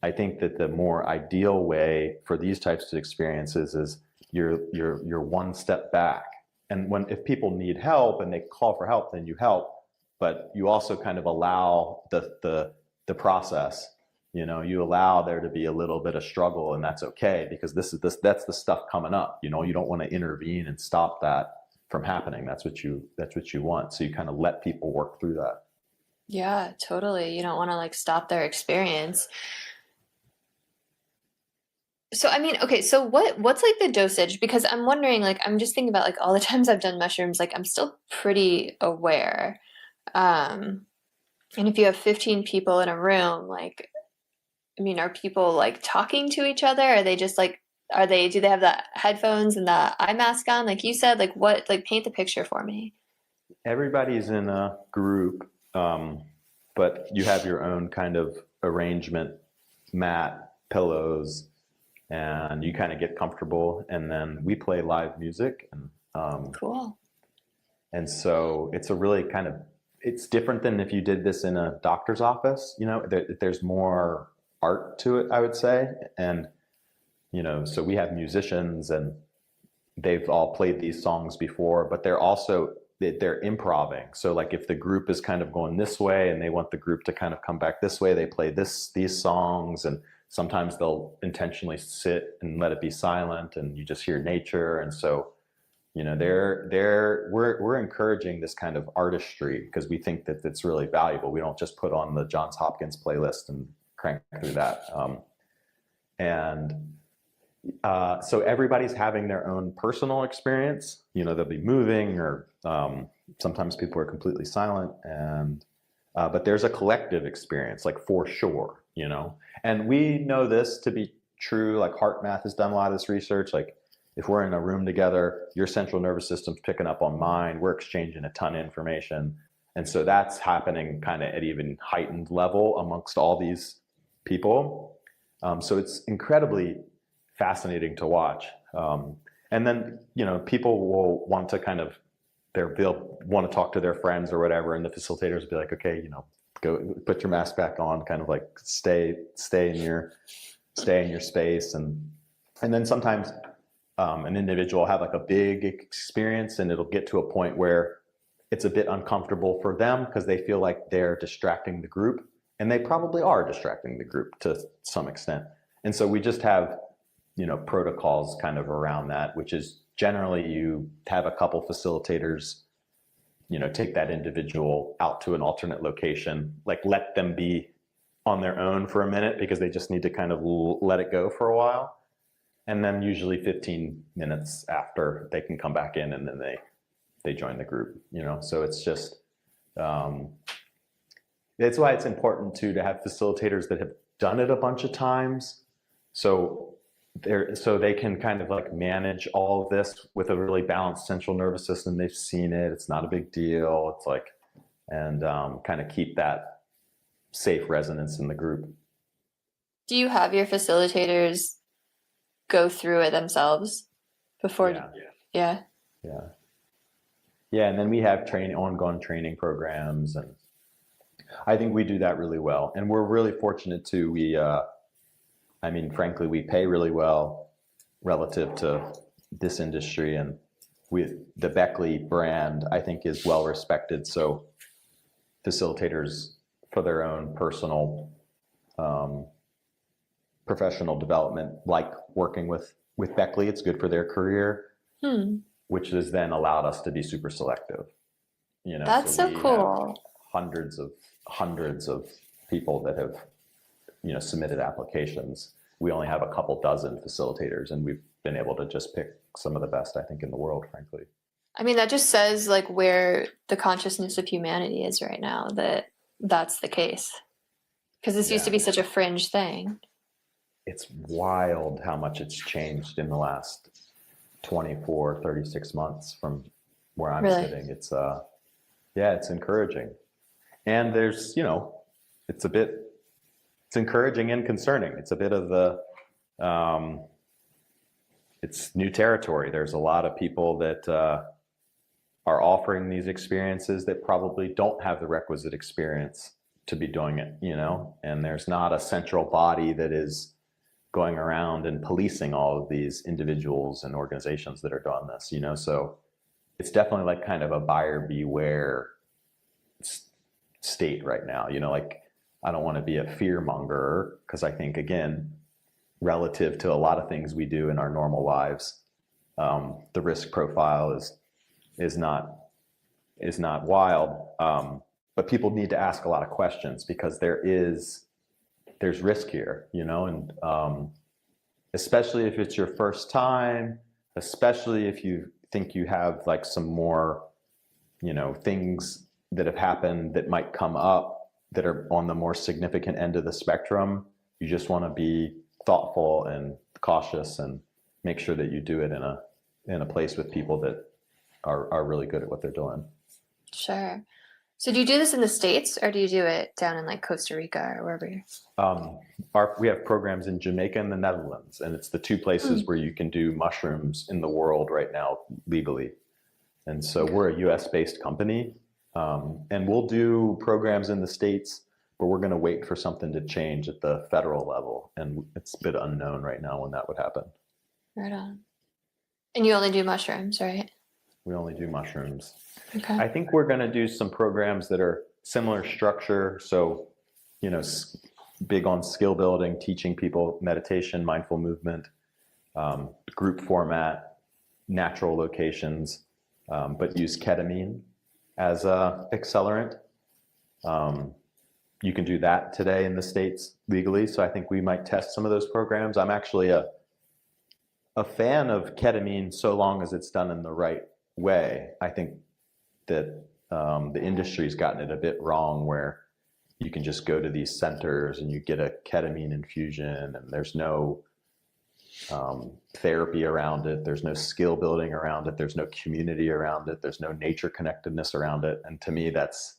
I think that the more ideal way for these types of experiences is you're one step back. And if people need help and they call for help, then you help, but you also kind of allow the process. You allow there to be a little bit of struggle, and that's okay, because that's the stuff coming up. You don't want to intervene and stop that from happening. That's what you want. So you kind of let people work through that. Yeah, totally. You don't want to like stop their experience. So, I mean, okay, so what's like the dosage? Because I'm wondering, like, I'm just thinking about like all the times I've done mushrooms, like I'm still pretty aware. And if you have 15 people in a room, like, I mean, are people like talking to each other? Are they just like, do they have the headphones and the eye mask on? Like you said, like paint the picture for me. Everybody's in a group, but you have your own kind of arrangement, mat, pillows, and you kind of get comfortable. And then we play live music. And cool. And so it's a really it's different than if you did this in a doctor's office. There's more art to it, I would say. And, so we have musicians and they've all played these songs before, but they're improving. So like if the group is kind of going this way and they want the group to kind of come back this way, they play these songs, and sometimes they'll intentionally sit and let it be silent and you just hear nature. And so, we're encouraging this kind of artistry because we think that it's really valuable. We don't just put on the Johns Hopkins playlist and crank through that. So everybody's having their own personal experience. They'll be moving, or sometimes people are completely silent, but there's a collective experience, like for sure, and we know this to be true. Like HeartMath has done a lot of this research. Like if we're in a room together, your central nervous system's picking up on mine, we're exchanging a ton of information. And so that's happening kind of at even heightened level amongst all these people. So it's incredibly fascinating to watch. And then, people will want to they'll want to talk to their friends or whatever. And the facilitators will be like, okay, go put your mask back on, kind of like stay in your space. And then sometimes an individual will have like a big experience, and it'll get to a point where it's a bit uncomfortable for them because they feel like they're distracting the group, and they probably are distracting the group to some extent. And so we just have, protocols kind of around that, which is generally you have a couple facilitators, take that individual out to an alternate location, like let them be on their own for a minute because they just need to kind of let it go for a while. And then usually 15 minutes after, they can come back in, and then they join the group, So it's just, that's why it's important to have facilitators that have done it a bunch of times. So they can kind of like manage all of this with a really balanced central nervous system. They've seen it. It's not a big deal. It's like, and kind of keep that safe resonance in the group. Do you have your facilitators go through it themselves before? Yeah. And then we have ongoing training programs, and I think we do that really well. And we're really fortunate too. Frankly, we pay really well relative to this industry, and the Beckley brand, I think, is well respected. So facilitators, for their own personal professional development, like working with Beckley, it's good for their career, which has then allowed us to be super selective. That's so cool. Hundreds of people that have submitted applications. We only have a couple dozen facilitators, and we've been able to just pick some of the best, I think, in the world, frankly. I mean, that just says like where the consciousness of humanity is right now, that's the case. Because this used to be such a fringe thing. It's wild how much it's changed in the last 24, 36 months from where I'm sitting. It's it's encouraging. And there's, it's encouraging and concerning. It's a bit of it's new territory. There's a lot of people that are offering these experiences that probably don't have the requisite experience to be doing it, and there's not a central body that is going around and policing all of these individuals and organizations that are doing this, so it's definitely like kind of a buyer beware state right now, like I don't want to be a fear monger because I think, again, relative to a lot of things we do in our normal lives, the risk profile is not wild, but people need to ask a lot of questions because there's risk here, and especially if it's your first time, especially if you think you have like some more, things that have happened that might come up that are on the more significant end of the spectrum. You just want to be thoughtful and cautious and make sure that you do it in a place with people that are really good at what they're doing. Sure. So do you do this in the States or do you do it down in like Costa Rica or wherever you're? We have programs in Jamaica and the Netherlands, and it's the two places where you can do mushrooms in the world right now legally. And so we're a US-based company, and we'll do programs in the States, but we're going to wait for something to change at the federal level. And it's a bit unknown right now when that would happen. Right on. And you only do mushrooms, right? We only do mushrooms. Okay. I think we're going to do some programs that are similar structure. So, big on skill building, teaching people meditation, mindful movement, group format, natural locations, but use ketamine as a accelerant. You can do that today in the States legally. So I think we might test some of those programs. I'm actually a fan of ketamine so long as it's done in the right way. I think that the industry's gotten it a bit wrong where you can just go to these centers and you get a ketamine infusion and there's no therapy around it. There's no skill building around it. There's no community around it. There's no nature connectedness around it. And to me, that's,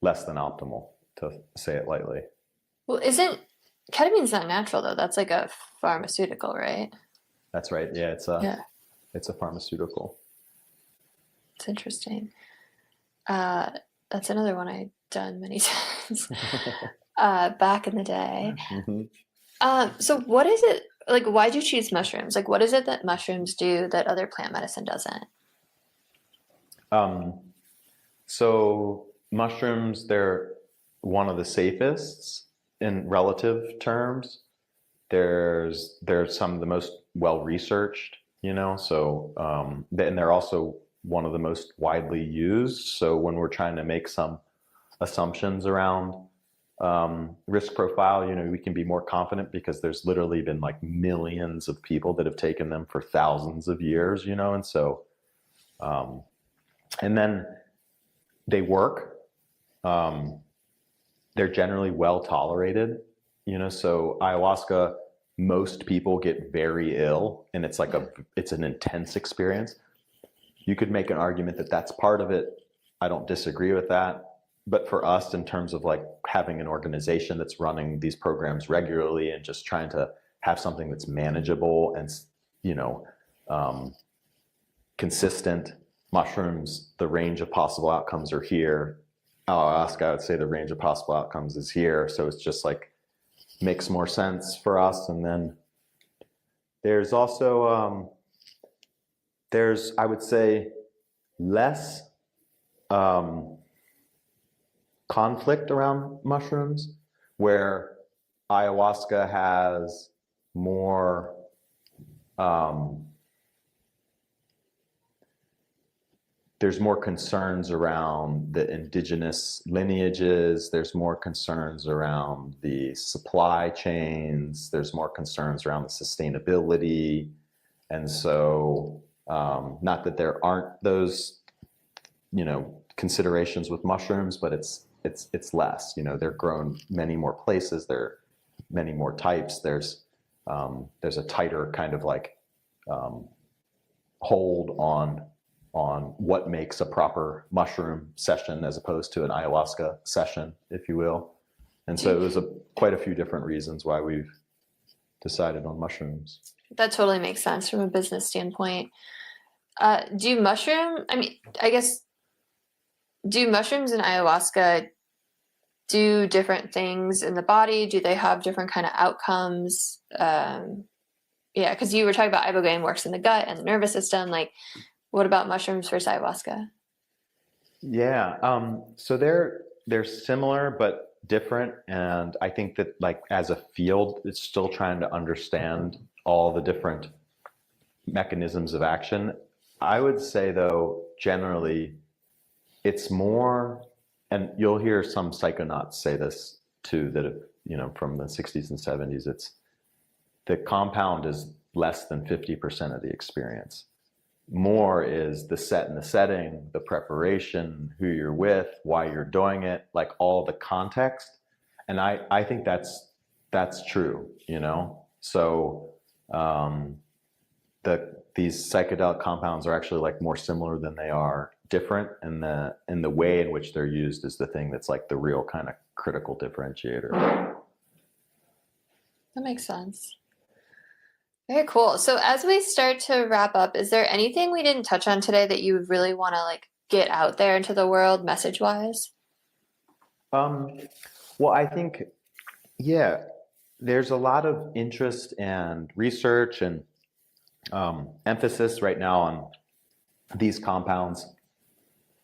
less than optimal, to say it lightly. Well, ketamine's not natural though. That's like a pharmaceutical, right? That's right. Yeah, it's a pharmaceutical. It's interesting. That's another one I've done many times back in the day. Mm-hmm. So what is it, like, why'd you choose mushrooms? Like, what is it that mushrooms do that other plant medicine doesn't? So mushrooms, they're one of the safest in relative terms. They're some of the most well-researched, so, and they're also one of the most widely used. So when we're trying to make some assumptions around risk profile, we can be more confident because there's literally been like millions of people that have taken them for thousands of years, and so, and then they work. They're generally well tolerated, so ayahuasca, most people get very ill and it's an intense experience. You could make an argument that that's part of it. I don't disagree with that. But for us, in terms of like having an organization that's running these programs regularly and just trying to have something that's manageable and, consistent, mushrooms, the range of possible outcomes are here. Ayahuasca, I would say the range of possible outcomes is here. So it's just like, makes more sense for us. And then there's also, I would say, less conflict around mushrooms, where ayahuasca has more there's more concerns around the indigenous lineages. There's more concerns around the supply chains. There's more concerns around the sustainability. And so, not that there aren't those, considerations with mushrooms, but it's less. They're grown many more places. There are many more types. There's a tighter kind of like hold on on what makes a proper mushroom session as opposed to an ayahuasca session, if you will. And so it was quite a few different reasons why we've decided on mushrooms. That totally makes sense from a business standpoint. Do mushrooms and ayahuasca do different things in the body? Do they have different kind of outcomes? Because you were talking about ibogaine works in the gut and the nervous system. Like, what about mushrooms versus ayahuasca? Yeah, so they're similar but different, and I think that like as a field, it's still trying to understand all the different mechanisms of action. I would say though, generally, it's more, and you'll hear some psychonauts say this too, that have, from the 60s and 70s, it's the compound is less than 50% of the experience. More is the set and the setting, the preparation, who you're with, why you're doing it, like all the context. And I think that's true, So these psychedelic compounds are actually like more similar than they are different, and the way in which they're used is the thing that's like the real kind of critical differentiator. That makes sense. Very cool. So as we start to wrap up, is there anything we didn't touch on today that you really want to like get out there into the world message wise? Well, I think, there's a lot of interest and research and emphasis right now on these compounds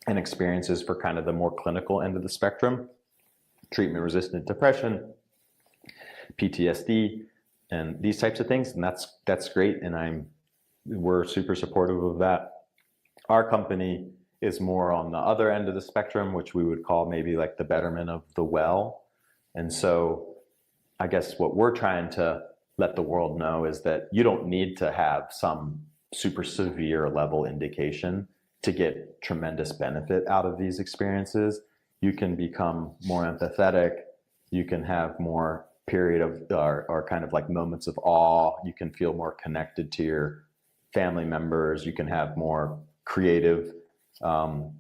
and experiences for kind of the more clinical end of the spectrum, treatment-resistant depression, PTSD, and these types of things. And that's great. And we're super supportive of that. Our company is more on the other end of the spectrum, which we would call maybe like the betterment of the well. And so I guess what we're trying to let the world know is that you don't need to have some super severe level indication to get tremendous benefit out of these experiences. You can become more empathetic. You can have more period of or kind of like moments of awe. You can feel more connected to your family members. You can have more creative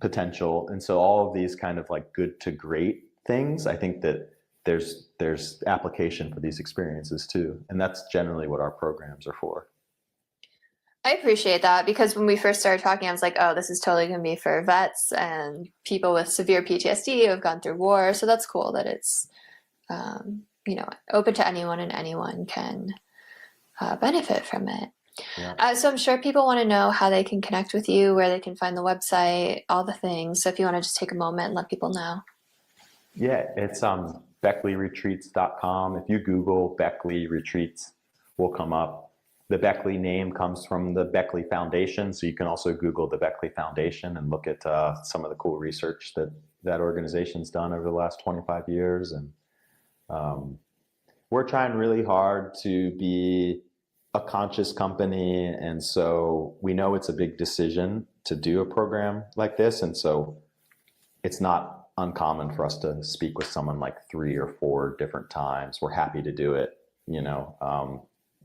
potential. And so all of these kind of like good to great things, I think that there's application for these experiences too. And that's generally what our programs are for. I appreciate that, because when we first started talking, I was like, oh, this is totally going to be for vets and people with severe PTSD who have gone through war. So that's cool that it's, open to anyone, and anyone can benefit from it. Yeah. So I'm sure people want to know how they can connect with you, where they can find the website, all the things. So if you want to just take a moment and let people know. Yeah, it's BeckleyRetreats.com. If you Google Beckley Retreats, we'll come up. The Beckley name comes from the Beckley Foundation, so you can also Google the Beckley Foundation and look at some of the cool research that organization's done over the last 25 years. And we're trying really hard to be a conscious company, and so we know it's a big decision to do a program like this, and so it's not uncommon for us to speak with someone like 3 or 4 different times. We're happy to do it,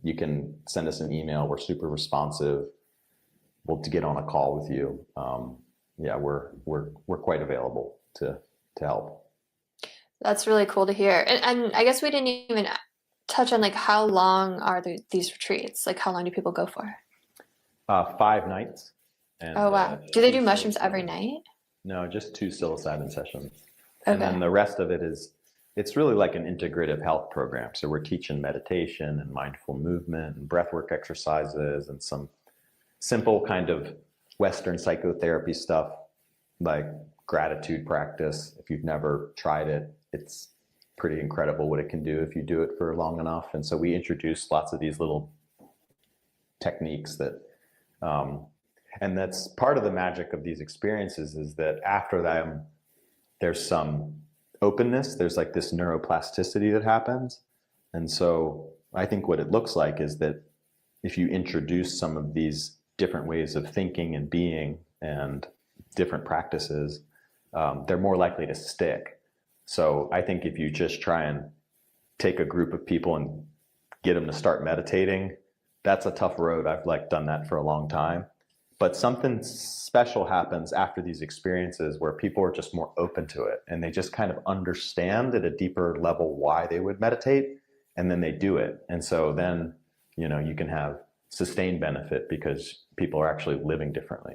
You can send us an email. We're super responsive. We'll get on a call with you. We're quite available to help. That's really cool to hear. And I guess we didn't even touch on like how long are these retreats? Like how long do people go for? 5 nights. And, oh wow! Do they do mushrooms every night? No, just 2 psilocybin sessions. Okay. And then the rest of it it's really like an integrative health program. So we're teaching meditation and mindful movement and breathwork exercises and some simple kind of Western psychotherapy stuff like gratitude practice. If you've never tried it, it's pretty incredible what it can do if you do it for long enough. And so we introduce lots of these little techniques that, and that's part of the magic of these experiences, is that after them, there's some openness, there's like this neuroplasticity that happens. And so I think what it looks like is that if you introduce some of these different ways of thinking and being and different practices, they're more likely to stick. So I think if you just try and take a group of people and get them to start meditating, that's a tough road. I've done that for a long time. But something special happens after these experiences where people are just more open to it, and they just kind of understand at a deeper level why they would meditate, and then they do it. And so then, you can have sustained benefit because people are actually living differently.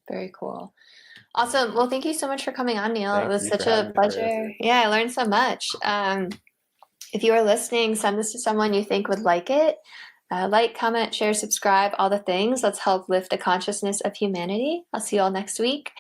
Very cool. Awesome. Well, thank you so much for coming on, Neil. Thank it was you such for having a me, pleasure. Chris. Yeah, I learned so much. If you are listening, send this to someone you think would like it. Like, comment, share, subscribe, all the things. Let's help lift the consciousness of humanity. I'll see you all next week.